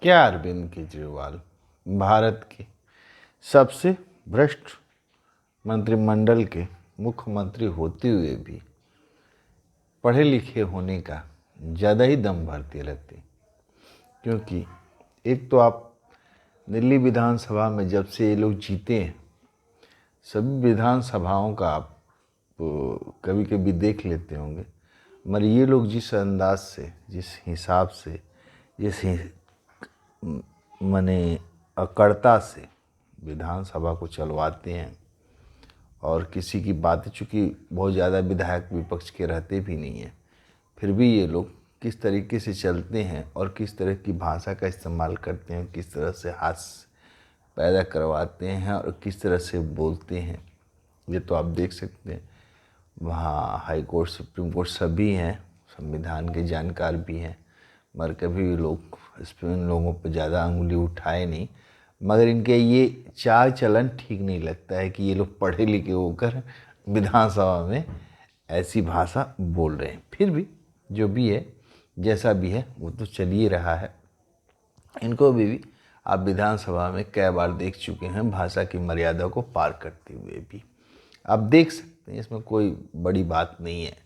क्या अरविंद केजरीवाल भारत के सबसे भ्रष्ट मंत्रिमंडल के मुख्यमंत्री होते हुए भी पढ़े लिखे होने का ज़्यादा ही दम भरते रहते। क्योंकि एक तो आप दिल्ली विधानसभा में जब से ये लोग जीते हैं, सभी विधानसभाओं का आप कभी कभी देख लेते होंगे, मगर ये लोग जिस अंदाज से, जिस हिसाब से, मने अकड़ता से विधानसभा को चलवाते हैं, और किसी की बातें, चूँकि बहुत ज़्यादा विधायक विपक्ष के रहते भी नहीं हैं, फिर भी ये लोग किस तरीके से चलते हैं और किस तरह की भाषा का इस्तेमाल करते हैं, किस तरह से हास्य पैदा करवाते हैं और किस तरह से बोलते हैं, ये तो आप देख सकते हैं। वहाँ हाई कोर्ट, सुप्रीम कोर्ट सभी हैं, संविधान के जानकार भी हैं, मगर कभी भी लोग इस पर इन लोगों पर ज़्यादा अंगुली उठाए नहीं। मगर इनके ये चाल चलन ठीक नहीं लगता है कि ये लोग पढ़े लिखे होकर विधानसभा में ऐसी भाषा बोल रहे हैं। फिर भी जो भी है, जैसा भी है, वो तो चल ही रहा है। इनको भी आप विधानसभा में कई बार देख चुके हैं भाषा की मर्यादा को पार करते हुए भी। आप देख सकते हैं, इसमें कोई बड़ी बात नहीं है।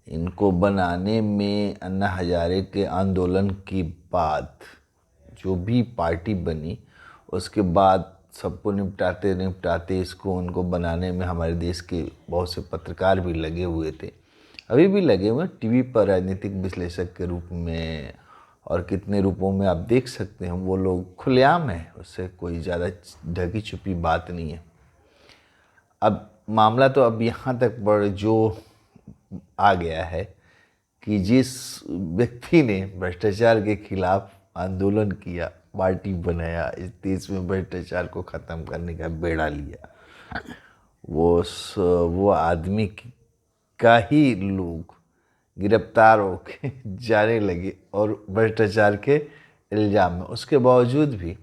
इनको बनाने में अन्ना हजारे के आंदोलन के बाद जो भी पार्टी बनी, उसके बाद सबको निपटाते निपटाते इसको, उनको बनाने में हमारे देश के बहुत से पत्रकार भी लगे हुए थे, अभी भी लगे हुए, टीवी पर राजनीतिक विश्लेषक के रूप में और कितने रूपों में आप देख सकते हैं। वो लोग खुलेआम है, उससे कोई ज़्यादा ढकी छुपी बात नहीं है। अब मामला तो अब यहाँ तक बढ़ जो आ गया है कि जिस व्यक्ति ने भ्रष्टाचार के खिलाफ आंदोलन किया, पार्टी बनाया, इस देश में भ्रष्टाचार को ख़त्म करने का बेड़ा लिया, वो आदमी का ही लोग गिरफ्तार होके जाने लगे और भ्रष्टाचार के इल्ज़ाम में। उसके बावजूद भी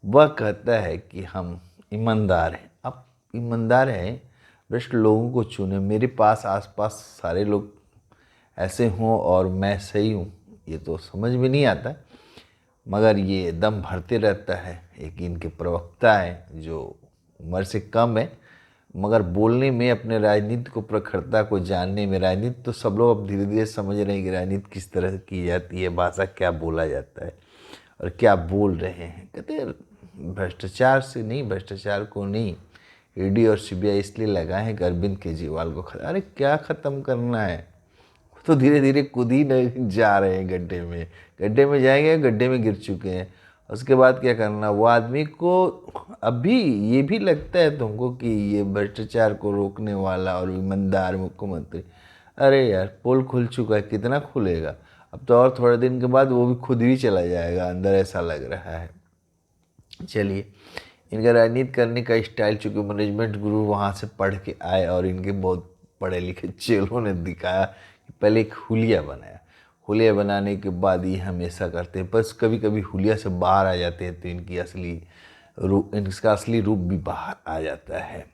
वह कहता है कि हम ईमानदार हैं। अब ईमानदार हैं, भ्रष्ट लोगों को चुने। मेरे पास आसपास सारे लोग ऐसे हों और मैं सही हूँ, ये तो समझ में नहीं आता, मगर ये दम भरते रहता है। एक इनके प्रवक्ता है जो उम्र से कम है, मगर बोलने में, अपने राजनीति को, प्रखरता को जानने में, राजनीति तो सब लोग अब धीरे धीरे समझ रहे हैं कि राजनीति किस तरह की जाती है, भाषा क्या बोला जाता है और क्या बोल रहे हैं। कहते हैं भ्रष्टाचार से नहीं, भ्रष्टाचार को नहीं, ईडी और सीबीआई इसलिए लगाए हैं कि अरविंद केजरीवाल को अरे क्या ख़त्म करना है, तो धीरे धीरे खुद ही नहीं जा रहे हैं गड्ढे में जाएंगे, गड्ढे में गिर चुके हैं। उसके बाद क्या करना। वो आदमी को अभी ये भी लगता है तुमको कि ये भ्रष्टाचार को रोकने वाला और ईमानदार मुख्यमंत्री, अरे यार पोल खुल चुका है, कितना खुलेगा, अब तो और थोड़े दिन के बाद वो भी खुद ही चला जाएगा अंदर, ऐसा लग रहा है। चलिए, इनका राजनीति करने का स्टाइल, चूँकि मैनेजमेंट गुरु वहाँ से पढ़ के आए और इनके बहुत पढ़े लिखे चेलों ने दिखाया कि पहले एक हुलिया बनाया, हुलिया बनाने के बाद ये हमेशा करते हैं, बस कभी कभी हुलिया से बाहर आ जाते हैं तो इनका असली रूप भी बाहर आ जाता है।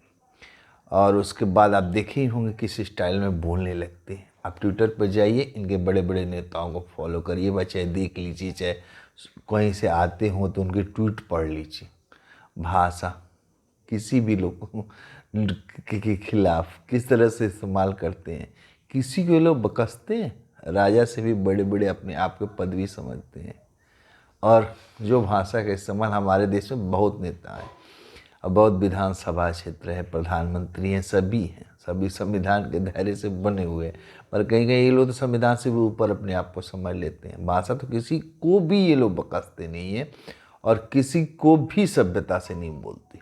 और उसके बाद आप देखे ही होंगे किस स्टाइल में बोलने लगते हैं। आप ट्विटर पर जाइए, इनके बड़े बड़े नेताओं को फॉलो करिए, चाहे देख लीजिए, चाहे कहीं से आते हों तो उनके ट्वीट पढ़ लीजिए। भाषा किसी भी लोग के खिलाफ किस तरह से इस्तेमाल करते हैं, किसी को लोग बकसते हैं, राजा से भी बड़े बड़े अपने आप को पदवी समझते हैं। और जो भाषा का इस्तेमाल, हमारे देश में बहुत नेता हैं और बहुत विधानसभा क्षेत्र है, प्रधानमंत्री हैं, सभी संविधान के दायरे से बने हुए हैं, पर कहीं कहीं ये लोग तो संविधान से भी ऊपर अपने आप को समझ लेते हैं। भाषा तो किसी को भी ये लोग बकसते नहीं है और किसी को भी सभ्यता से नहीं बोलते,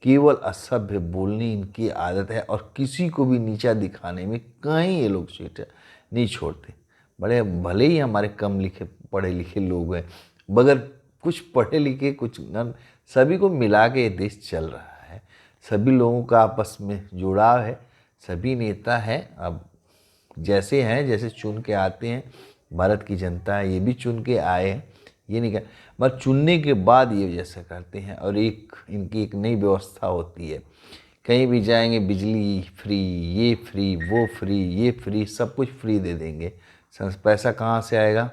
केवल असभ्य बोलने इनकी आदत है और किसी को भी नीचा दिखाने में कहीं ये लोग सीट नहीं छोड़ते। बड़े भले ही हमारे कम लिखे पढ़े लिखे लोग हैं, मगर कुछ पढ़े लिखे कुछ न, सभी को मिला के ये देश चल रहा है, सभी लोगों का आपस में जुड़ाव है, सभी नेता हैं अब जैसे हैं, जैसे चुन के आते हैं। भारत की जनता है, ये भी चुन के आए हैं, ये नहीं कह, मगर चुनने के बाद ये जैसा करते हैं। और इनकी एक नई व्यवस्था होती है, कहीं भी जाएंगे बिजली फ्री, ये फ्री, वो फ्री, ये फ्री, सब कुछ फ्री दे देंगे। पैसा कहाँ से आएगा,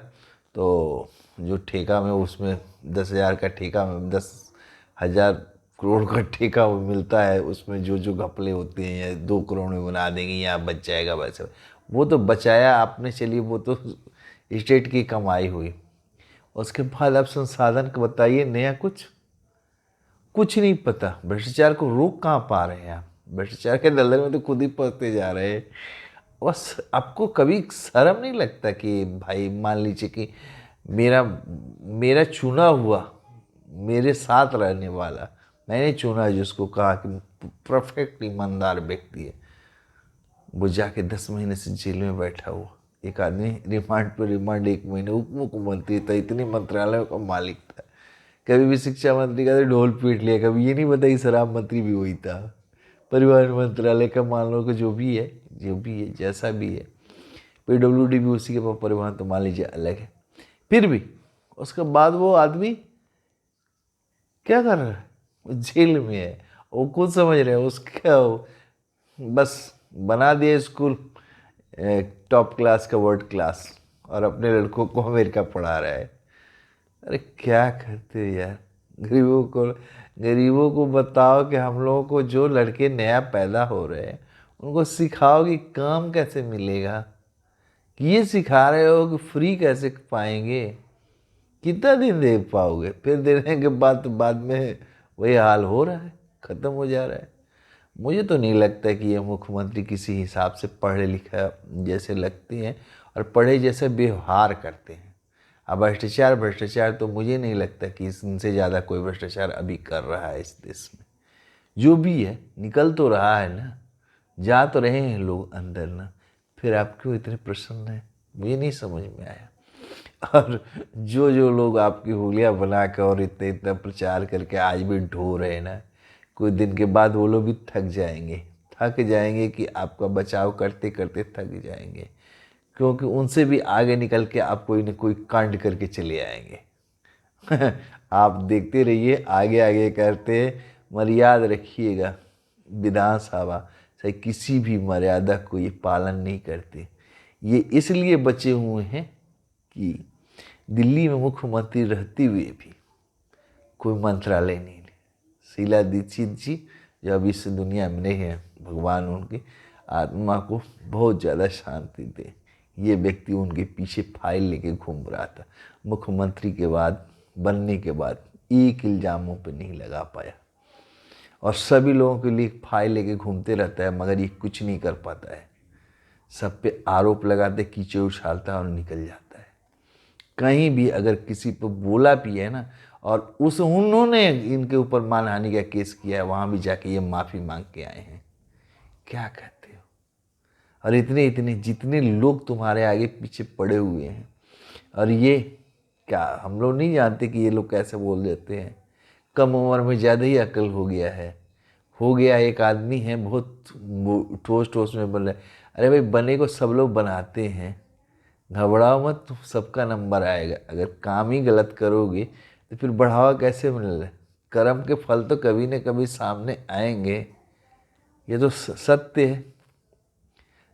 तो जो ठेका में उसमें 10,000 का ठेका में 10,000 करोड़ का ठेका वो मिलता है, उसमें जो जो घपले होते हैं या 2 करोड़ में बना देंगे या बच जाएगा, वैसे वो तो बचाया आपने, चलिए वो तो स्टेट की कमाई हुई। उसके बाद आप संसाधन को बताइए, नया कुछ नहीं पता। भ्रष्टाचार को रोक कहाँ पा रहे हैं आप? भ्रष्टाचार के दलदल में तो खुद ही फंसते जा रहे हैं। बस आपको कभी शर्म नहीं लगता कि भाई मान लीजिए कि मेरा मेरा चुना हुआ, मेरे साथ रहने वाला, मैंने चुना जिसको कहा कि परफेक्ट ईमानदार व्यक्ति है, वो जाके 10 महीने से जेल में बैठा हुआ एक आदमी, रिमांड पर रिमांड, 1 महीने उप मुख्यमंत्री था, इतने मंत्रालयों का मालिक था, कभी भी शिक्षा मंत्री का तो ढोल पीट लिया, कभी ये नहीं बताई शराब मंत्री भी वही था, परिवहन मंत्रालय का मान लो कि जो भी है जैसा भी है, PWD भी उसी के पास, परिवहन तो मान लीजिए अलग है। फिर भी उसके बाद वो आदमी क्या कर रहा है? वो जेल में है। वो खुद समझ रहे हैं उसका बस बना दिया स्कूल टॉप क्लास का वर्ल्ड क्लास, और अपने लड़कों को अमेरिका पढ़ा रहा है। अरे क्या करते हो यार? गरीबों को बताओ कि हम लोगों को जो लड़के नया पैदा हो रहे हैं उनको सिखाओ कि काम कैसे मिलेगा, कि ये सिखा रहे हो कि फ्री कैसे पाएंगे, कितना दिन दे पाओगे? फिर देने के बाद तो बाद में वही हाल हो रहा है, ख़त्म हो जा रहा है। मुझे तो नहीं लगता कि ये मुख्यमंत्री किसी हिसाब से पढ़े लिखा जैसे लगते हैं और पढ़े जैसे व्यवहार करते हैं। अब भ्रष्टाचार तो मुझे नहीं लगता कि इनसे ज़्यादा कोई भ्रष्टाचार अभी कर रहा है इस देश में। जो भी है निकल तो रहा है ना, जा तो रहे हैं लोग अंदर ना, फिर आप क्यों इतने प्रसन्न हैं? मुझे नहीं समझ में आया। और जो जो लोग आपकी हुलिया बना कर और इतना इतना प्रचार करके आज भी ढो रहे हैं ना, कुछ दिन के बाद वो लोग भी थक जाएंगे कि आपका बचाव करते करते थक जाएंगे, क्योंकि उनसे भी आगे निकल के आप कोई न कोई कांड करके चले आएंगे। आप देखते रहिए, आगे आगे करते, मर्यादा रखिएगा। विधानसभा चाहे किसी भी मर्यादा को ये पालन नहीं करते। ये इसलिए बचे हुए हैं कि दिल्ली में मुख्यमंत्री रहते हुए भी कोई मंत्रालय नहीं ले। शीला दीक्षित जी जो अब इस दुनिया में नहीं है, भगवान उनकी आत्मा को बहुत ज़्यादा शांति दे, ये व्यक्ति उनके पीछे फाइल लेके घूम रहा था। मुख्यमंत्री के बाद बनने के बाद एक इल्ज़ामों पे नहीं लगा पाया, और सभी लोगों के लिए फाइल लेके घूमते रहता है, मगर ये कुछ नहीं कर पाता है। सब पे आरोप लगाते, कीचड़ उछालता है और निकल जाता है। कहीं भी अगर किसी पर बोला भी है ना, और उन्होंने इनके ऊपर मानहानि का केस किया है, वहाँ भी जाके ये माफ़ी मांग के आए हैं। क्या कहते हो? और इतने इतने जितने लोग तुम्हारे आगे पीछे पड़े हुए हैं, और ये क्या हम लोग नहीं जानते कि ये लोग कैसे बोल देते हैं? कम उम्र में ज़्यादा ही अकल हो गया। एक आदमी है बहुत ठोस ठोस में बोल रहा है, अरे भाई बने को सब लोग बनाते हैं, घबराओ मत, सबका नंबर आएगा। अगर काम ही गलत करोगे तो फिर बढ़ावा कैसे मिलेगा? कर्म के फल तो कभी न कभी सामने आएंगे, ये तो सत्य है।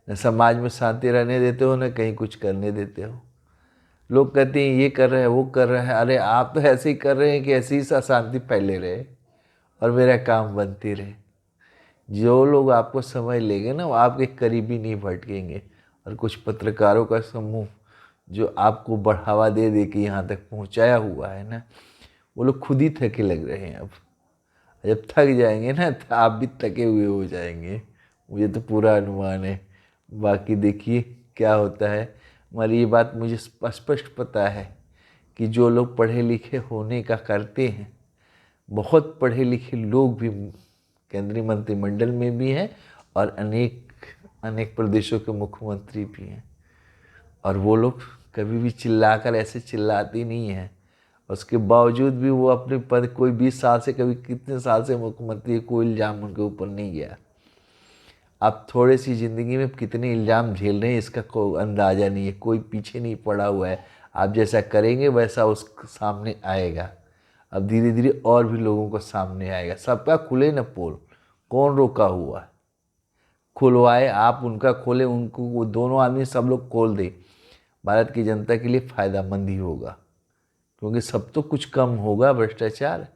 न समाज में शांति रहने देते हो, न कहीं कुछ करने देते हो। लोग कहते हैं ये कर रहे हैं, वो कर रहे हैं। अरे आप तो ऐसे ही कर रहे हैं कि ऐसी ही शांति फैले रहे और मेरा काम बनती रहे। जो लोग आपको समझ लेंगे ना, वो आपके करीबी नहीं भटकेंगे। और कुछ पत्रकारों का समूह जो आपको बढ़ावा दे दे के यहाँ तक पहुँचाया हुआ है ना, वो लोग खुद ही थके लग रहे हैं। अब जब थक जाएंगे ना तो आप भी थके हुए हो जाएंगे, मुझे तो पूरा अनुमान है। बाकी देखिए क्या होता है, मगर ये बात मुझे स्पष्ट पता है कि जो लोग पढ़े लिखे होने का करते हैं, बहुत पढ़े लिखे लोग भी केंद्रीय मंत्रिमंडल में भी हैं और अनेक प्रदेशों के मुख्यमंत्री भी हैं, और वो लोग कभी भी चिल्लाकर ऐसे चिल्लाते नहीं हैं। उसके बावजूद भी वो अपने पद, कोई 20 साल से, कभी कितने साल से मुख्यमंत्री, कोई इल्ज़ाम उनके ऊपर नहीं गया। आप थोड़ी सी ज़िंदगी में कितने इल्ज़ाम झेल रहे हैं इसका कोई अंदाज़ा नहीं है, कोई पीछे नहीं पड़ा हुआ है। आप जैसा करेंगे वैसा उस सामने आएगा। अब धीरे धीरे और भी लोगों को सामने आएगा। सबका खुले न पोल, कौन रोका हुआ है? खुलवाए, आप उनका खोले, उनको, वो दोनों आदमी सब लोग खोल दे, भारत की जनता के लिए फ़ायदेमंद ही होगा। क्योंकि सब तो कुछ कम होगा भ्रष्टाचार।